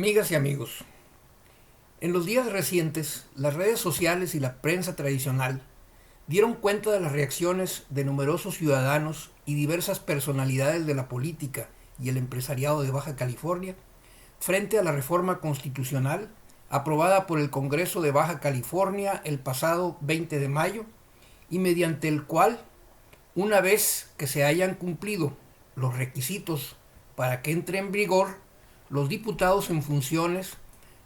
Amigas y amigos, en los días recientes, las redes sociales y la prensa tradicional dieron cuenta de las reacciones de numerosos ciudadanos y diversas personalidades de la política y el empresariado de Baja California frente a la reforma constitucional aprobada por el Congreso de Baja California el pasado 20 de mayo y mediante el cual, una vez que se hayan cumplido los requisitos para que entre en vigor, los diputados en funciones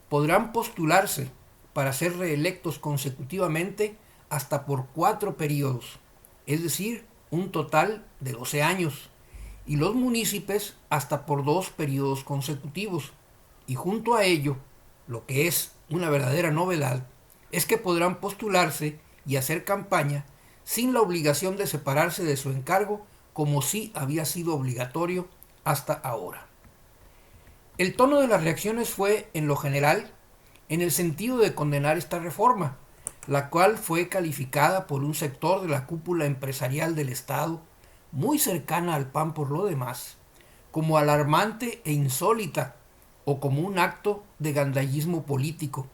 podrán postularse para ser reelectos consecutivamente hasta por 4 periodos, es decir, un total de 12 años, y los municipios hasta por 2 periodos consecutivos. Y junto a ello, lo que es una verdadera novedad, es que podrán postularse y hacer campaña sin la obligación de separarse de su encargo como sí había sido obligatorio hasta ahora. El tono de las reacciones fue, en lo general, en el sentido de condenar esta reforma, la cual fue calificada por un sector de la cúpula empresarial del Estado, muy cercana al PAN por lo demás, como alarmante e insólita, o como un acto de gandallismo político,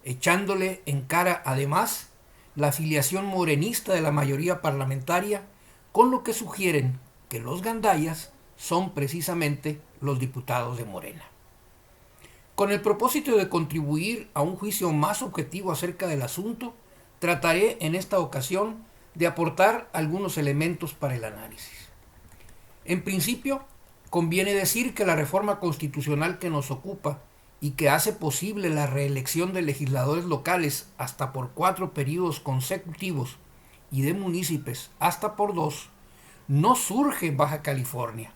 echándole en cara además la afiliación morenista de la mayoría parlamentaria, con lo que sugieren que los gandallas son precisamente los diputados de Morena. Con el propósito de contribuir a un juicio más objetivo acerca del asunto, trataré en esta ocasión de aportar algunos elementos para el análisis. En principio, conviene decir que la reforma constitucional que nos ocupa y que hace posible la reelección de legisladores locales hasta por 4 periodos consecutivos y de municipios hasta por 2, no surge en Baja California.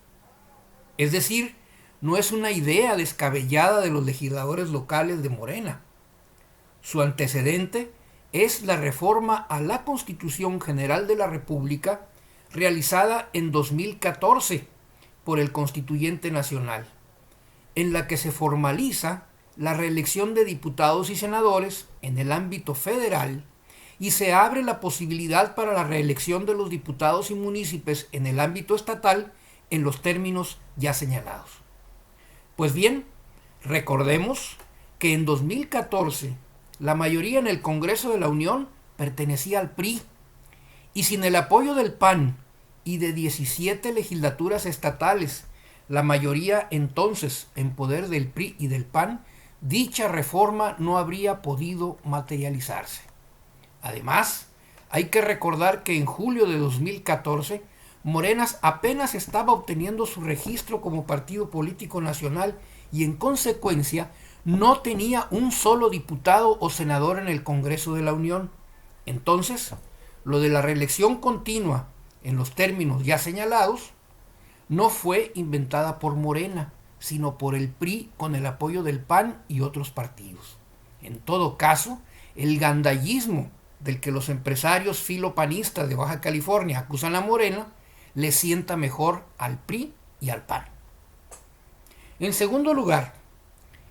Es decir, no es una idea descabellada de los legisladores locales de Morena. Su antecedente es la reforma a la Constitución General de la República realizada en 2014 por el Constituyente Nacional, en la que se formaliza la reelección de diputados y senadores en el ámbito federal y se abre la posibilidad para la reelección de los diputados y municipios en el ámbito estatal en los términos ya señalados. Pues bien, recordemos que en 2014 la mayoría en el Congreso de la Unión pertenecía al PRI y sin el apoyo del PAN y de 17 legislaturas estatales, la mayoría entonces en poder del PRI y del PAN, dicha reforma no habría podido materializarse. Además, hay que recordar que en julio de 2014, Morenas apenas estaba obteniendo su registro como partido político nacional y en consecuencia no tenía un solo diputado o senador en el Congreso de la Unión. Entonces, lo de la reelección continua en los términos ya señalados no fue inventada por Morena, sino por el PRI con el apoyo del PAN y otros partidos. En todo caso, el gandallismo del que los empresarios filopanistas de Baja California acusan a Morena le sienta mejor al PRI y al PAN. En segundo lugar,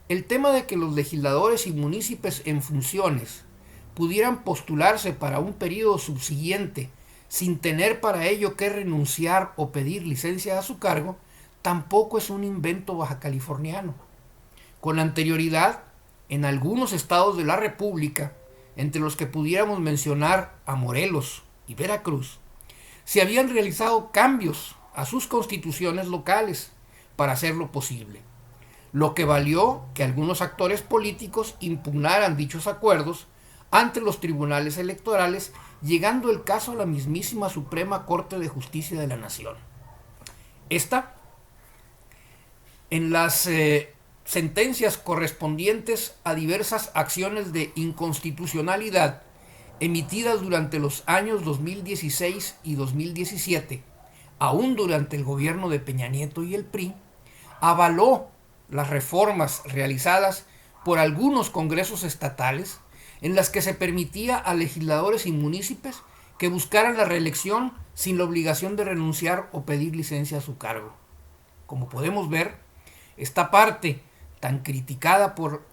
el tema de que los legisladores y municipios en funciones pudieran postularse para un periodo subsiguiente sin tener para ello que renunciar o pedir licencia a su cargo, tampoco es un invento bajacaliforniano. Con anterioridad, en algunos estados de la República, entre los que pudiéramos mencionar a Morelos y Veracruz, se habían realizado cambios a sus constituciones locales para hacerlo posible, lo que valió que algunos actores políticos impugnaran dichos acuerdos ante los tribunales electorales, llegando el caso a la mismísima Suprema Corte de Justicia de la Nación. Esta, en las sentencias correspondientes a diversas acciones de inconstitucionalidad emitidas durante los años 2016 y 2017, aún durante el gobierno de Peña Nieto y el PRI, avaló las reformas realizadas por algunos congresos estatales en las que se permitía a legisladores y municipios que buscaran la reelección sin la obligación de renunciar o pedir licencia a su cargo. Como podemos ver, esta parte tan criticada por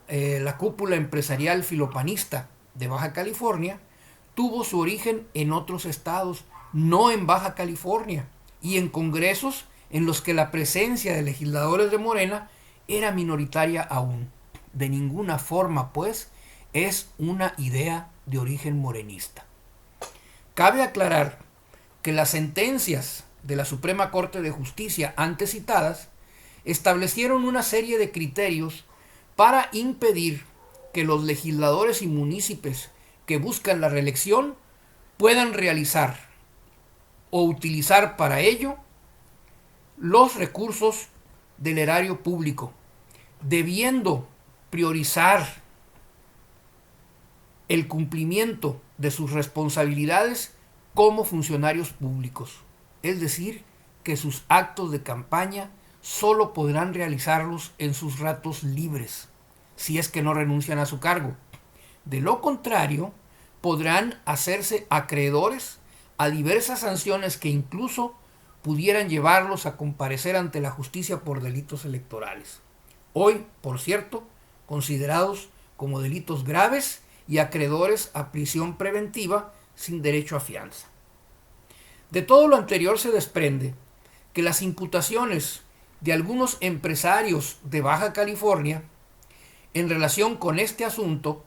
la cúpula empresarial filopanista de Baja California tuvo su origen en otros estados, no en Baja California, y en congresos en los que la presencia de legisladores de Morena era minoritaria aún. De ninguna forma, pues, es una idea de origen morenista. Cabe aclarar que las sentencias de la Suprema Corte de Justicia antes citadas establecieron una serie de criterios para impedir que los legisladores y municipios que buscan la reelección puedan realizar o utilizar para ello los recursos del erario público, debiendo priorizar el cumplimiento de sus responsabilidades como funcionarios públicos, es decir, que sus actos de campaña solo podrán realizarlos en sus ratos libres, si es que no renuncian a su cargo. De lo contrario, podrán hacerse acreedores a diversas sanciones que incluso pudieran llevarlos a comparecer ante la justicia por delitos electorales. Hoy, por cierto, considerados como delitos graves y acreedores a prisión preventiva sin derecho a fianza. De todo lo anterior se desprende que las imputaciones de algunos empresarios de Baja California en relación con este asunto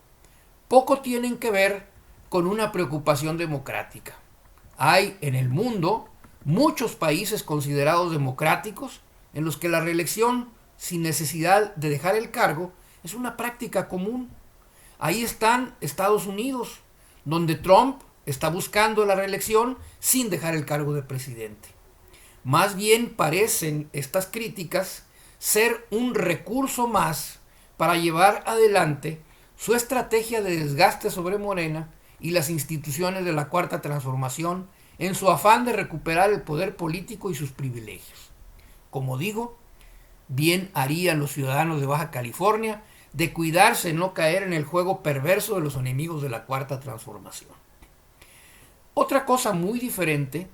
poco tienen que ver con una preocupación democrática. Hay en el mundo muchos países considerados democráticos en los que la reelección sin necesidad de dejar el cargo es una práctica común. Ahí están Estados Unidos, donde Trump está buscando la reelección sin dejar el cargo de presidente. Más bien parecen estas críticas ser un recurso más para llevar adelante su estrategia de desgaste sobre Morena y las instituciones de la Cuarta Transformación en su afán de recuperar el poder político y sus privilegios. Como digo, bien harían los ciudadanos de Baja California de cuidarse de no caer en el juego perverso de los enemigos de la Cuarta Transformación. Otra cosa muy diferente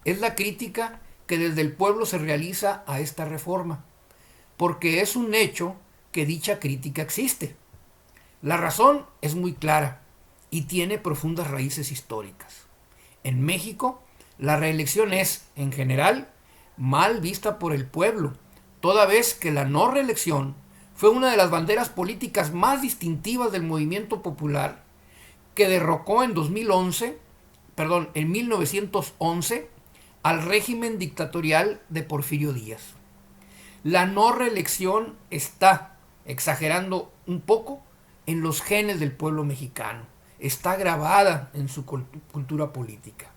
es la crítica que desde el pueblo se realiza a esta reforma, porque es un hecho que dicha crítica existe. La razón es muy clara y tiene profundas raíces históricas. En México, la reelección es, en general, mal vista por el pueblo, toda vez que la no reelección fue una de las banderas políticas más distintivas del movimiento popular que derrocó en 1911 al régimen dictatorial de Porfirio Díaz. La no reelección está, exagerando un poco, en los genes del pueblo mexicano. Está grabada en su cultura política.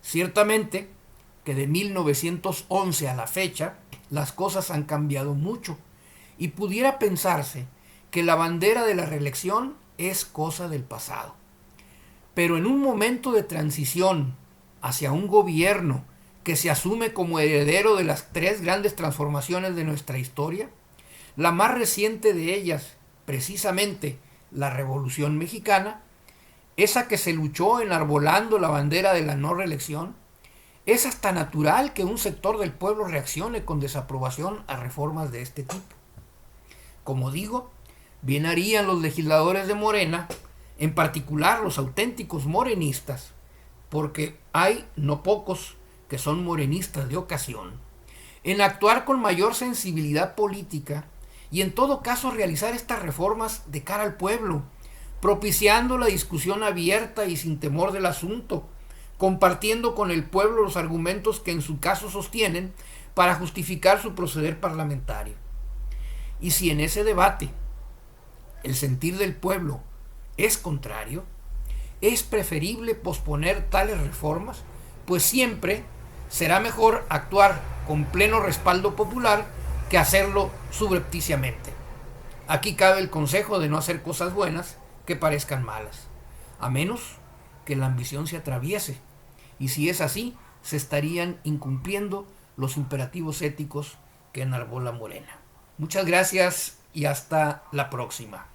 Ciertamente que de 1911 a la fecha las cosas han cambiado mucho y pudiera pensarse que la bandera de la reelección es cosa del pasado. Pero en un momento de transición hacia un gobierno que se asume como heredero de las tres grandes transformaciones de nuestra historia, la más reciente de ellas, precisamente la Revolución Mexicana, esa que se luchó enarbolando la bandera de la no reelección, es hasta natural que un sector del pueblo reaccione con desaprobación a reformas de este tipo. Como digo, bien harían los legisladores de Morena, en particular los auténticos morenistas, porque hay no pocos que son morenistas de ocasión, en actuar con mayor sensibilidad política y en todo caso realizar estas reformas de cara al pueblo, propiciando la discusión abierta y sin temor del asunto, compartiendo con el pueblo los argumentos que en su caso sostienen para justificar su proceder parlamentario. Y si en ese debate el sentir del pueblo es contrario, es preferible posponer tales reformas, pues siempre será mejor actuar con pleno respaldo popular que hacerlo subrepticiamente. Aquí cabe el consejo de no hacer cosas buenas que parezcan malas, a menos que la ambición se atraviese, y si es así, se estarían incumpliendo los imperativos éticos que enarbola Morena. Muchas gracias y hasta la próxima.